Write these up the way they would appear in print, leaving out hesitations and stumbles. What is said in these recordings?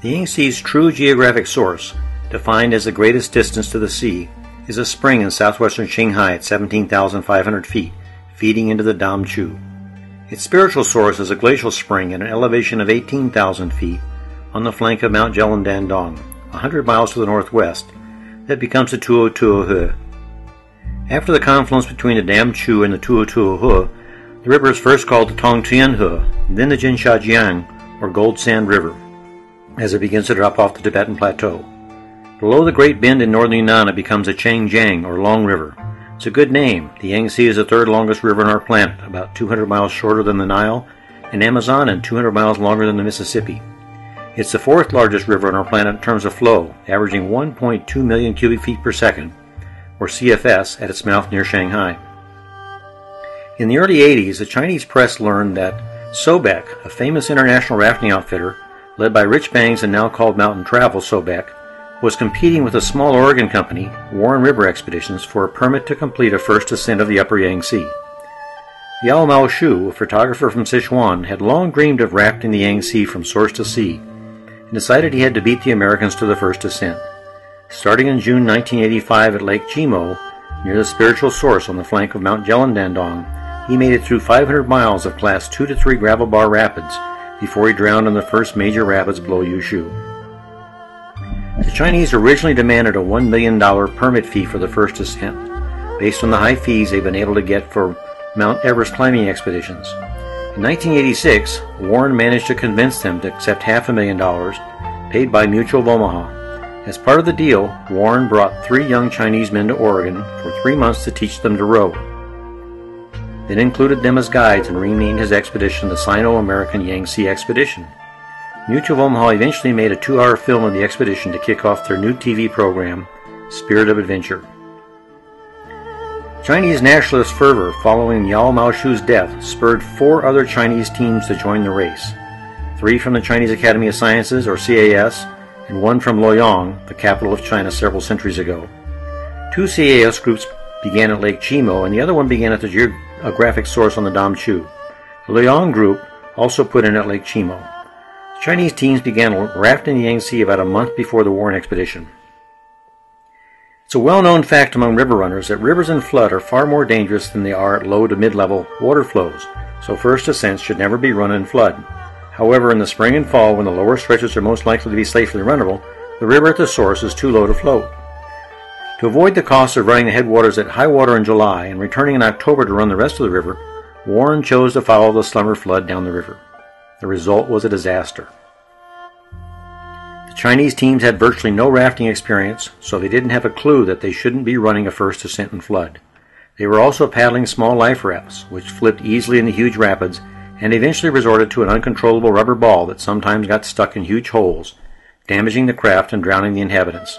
The Yangtze's true geographic source, defined as the greatest distance to the sea, is a spring in southwestern Shanghai at 17,500 feet, feeding into the Damchu. Its spiritual source is a glacial spring at an elevation of 18,000 feet on the flank of Mount Jelandandong, 100 miles to the northwest, that becomes the Tuotuohe. After the confluence between the Damchu and the Tuotuohe, the river is first called the Tongtianhe, then the Jinshajiang, or Gold Sand River, as it begins to drop off the Tibetan Plateau. Below the Great Bend in northern Yunnan, it becomes the Changjiang, or Long River. It's a good name. The Yangtze is the third longest river on our planet, about 200 miles shorter than the Nile and Amazon and 200 miles longer than the Mississippi. It's the fourth largest river on our planet in terms of flow, averaging 1.2 million cubic feet per second, or CFS, at its mouth near Shanghai. In the early 80s, the Chinese press learned that Sobek, a famous international rafting outfitter, led by Rich Bangs and now called Mountain Travel Sobek, was competing with a small Oregon company, Warren River Expeditions, for a permit to complete a first ascent of the upper Yangtze. Yao Mao Shu, a photographer from Sichuan, had long dreamed of rafting the Yangtze from source to sea, and decided he had to beat the Americans to the first ascent. Starting in June 1985 at Lake Chimo, near the spiritual source on the flank of Mount Jelandandong, he made it through 500 miles of Class 2 to 3 gravel bar rapids before he drowned in the first major rapids below Yushu. The Chinese originally demanded a $1 million permit fee for the first ascent, based on the high fees they've been able to get for Mount Everest climbing expeditions. In 1986, Warren managed to convince them to accept $500,000 paid by Mutual of Omaha. As part of the deal, Warren brought 3 young Chinese men to Oregon for 3 months to teach them to row, then included them as guides and renamed his expedition the Sino-American Yangtze Expedition. Mutual of Omaha eventually made a 2-hour film of the expedition to kick off their new TV program, Spirit of Adventure. Chinese nationalist fervor following Yao Mao Shu's death spurred 4 other Chinese teams to join the race, 3 from the Chinese Academy of Sciences, or CAS, and 1 from Luoyang, the capital of China, several centuries ago. 2 CAS groups began at Lake Chimo, and the other one began at the geographic source on the Damchu. The Luoyang group also put in at Lake Chimo. The Chinese teams began rafting the Yangtze about a month before the Warren expedition. It's a well-known fact among river runners that rivers in flood are far more dangerous than they are at low to mid-level water flows, so first ascents should never be run in flood. However, in the spring and fall, when the lower stretches are most likely to be safely runnable, the river at the source is too low to float. To avoid the cost of running the headwaters at high water in July and returning in October to run the rest of the river, Warren chose to follow the summer flood down the river. The result was a disaster. The Chinese teams had virtually no rafting experience, so they didn't have a clue that they shouldn't be running a first ascent in flood. They were also paddling small life rafts, which flipped easily in the huge rapids, and eventually resorted to an uncontrollable rubber ball that sometimes got stuck in huge holes, damaging the craft and drowning the inhabitants.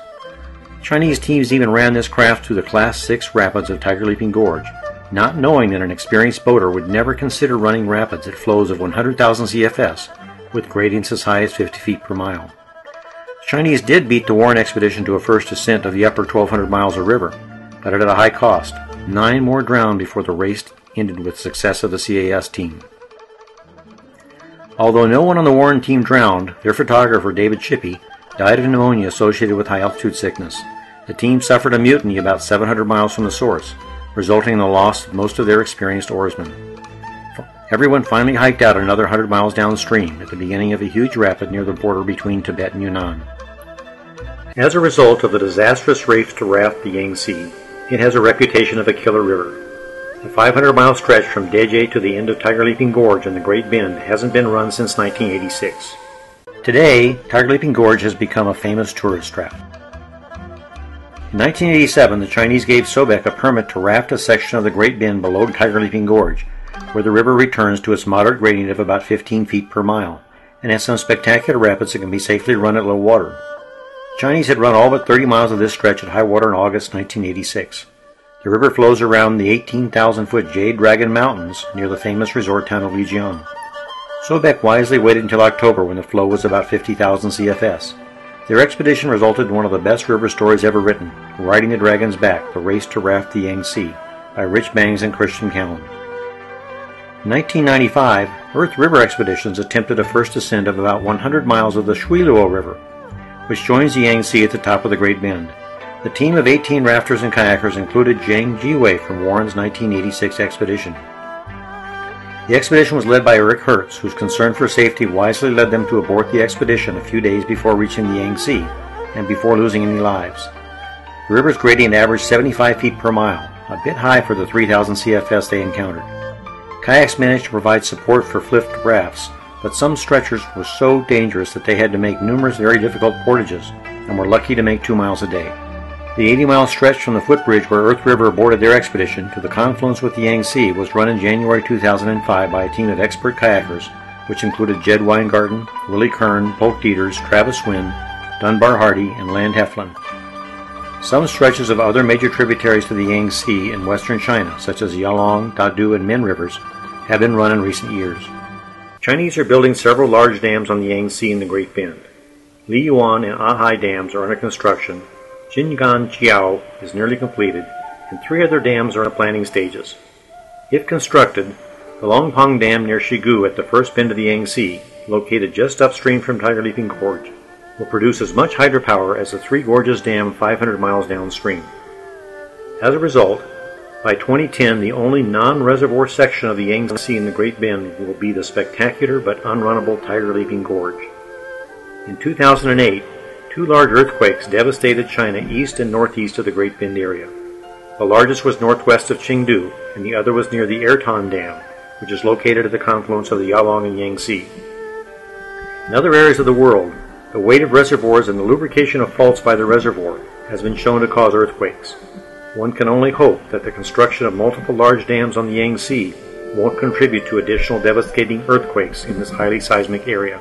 Chinese teams even ran this craft through the Class 6 rapids of Tiger Leaping Gorge, not knowing that an experienced boater would never consider running rapids at flows of 100,000 CFS with gradients as high as 50 feet per mile. The Chinese did beat the Warren expedition to a first ascent of the upper 1,200 miles of river, but at a high cost. 9 more drowned before the race ended with success of the CAS team. Although no one on the Warren team drowned, their photographer David Chippy died of pneumonia associated with high-altitude sickness. The team suffered a mutiny about 700 miles from the source, resulting in the loss of most of their experienced oarsmen. Everyone finally hiked out another 100 miles downstream at the beginning of a huge rapid near the border between Tibet and Yunnan. As a result of the disastrous race to raft the Yangtze, it has a reputation of a killer river. The 500-mile stretch from Deje to the end of Tiger Leaping Gorge and the Great Bend hasn't been run since 1986. Today, Tiger Leaping Gorge has become a famous tourist trap. In 1987, the Chinese gave Sobek a permit to raft a section of the Great Bend below Tiger Leaping Gorge, where the river returns to its moderate gradient of about 15 feet per mile, and has some spectacular rapids that can be safely run at low water. The Chinese had run all but 30 miles of this stretch at high water in August 1986. The river flows around the 18,000-foot Jade Dragon Mountains near the famous resort town of Lijiang. Sobek wisely waited until October when the flow was about 50,000 CFS. Their expedition resulted in one of the best river stories ever written, Riding the Dragon's Back, The Race to Raft the Yangtze, by Rich Bangs and Christian Callan. In 1995, Earth River expeditions attempted a first ascent of about 100 miles of the Shuiluo River, which joins the Yangtze at the top of the Great Bend. The team of 18 rafters and kayakers included Zhang Jiwei from Warren's 1986 expedition. The expedition was led by Eric Hertz, whose concern for safety wisely led them to abort the expedition a few days before reaching the Yangtze and before losing any lives. The river's gradient averaged 75 feet per mile, a bit high for the 3,000 CFS they encountered. Kayaks managed to provide support for flipped rafts, but some stretchers were so dangerous that they had to make numerous very difficult portages and were lucky to make 2 miles a day. The 80-mile stretch from the footbridge where Earth River boarded their expedition to the confluence with the Yangtze was run in January 2005 by a team of expert kayakers, which included Jed Weingarten, Willie Kern, Polk Dieters, Travis Wynn, Dunbar Hardy, and Land Heflin. Some stretches of other major tributaries to the Yangtze in western China, such as Yalong, Dadu, and Min rivers, have been run in recent years. Chinese are building several large dams on the Yangtze in the Great Bend. Liyuan and Ahai dams are under construction, Jinganjiao is nearly completed, and 3 other dams are in the planning stages. If constructed, the Longpang Dam near Shigu at the first bend of the Yangtze, located just upstream from Tiger Leaping Gorge, will produce as much hydropower as the Three Gorges Dam 500 miles downstream. As a result, by 2010, the only non-reservoir section of the Yangtze in the Great Bend will be the spectacular but unrunnable Tiger Leaping Gorge. In 2008, 2 large earthquakes devastated China east and northeast of the Great Bend area. The largest was northwest of Chengdu, and the other was near the Ertan Dam, which is located at the confluence of the Yalong and Yangtze. In other areas of the world, the weight of reservoirs and the lubrication of faults by the reservoir has been shown to cause earthquakes. One can only hope that the construction of multiple large dams on the Yangtze won't contribute to additional devastating earthquakes in this highly seismic area.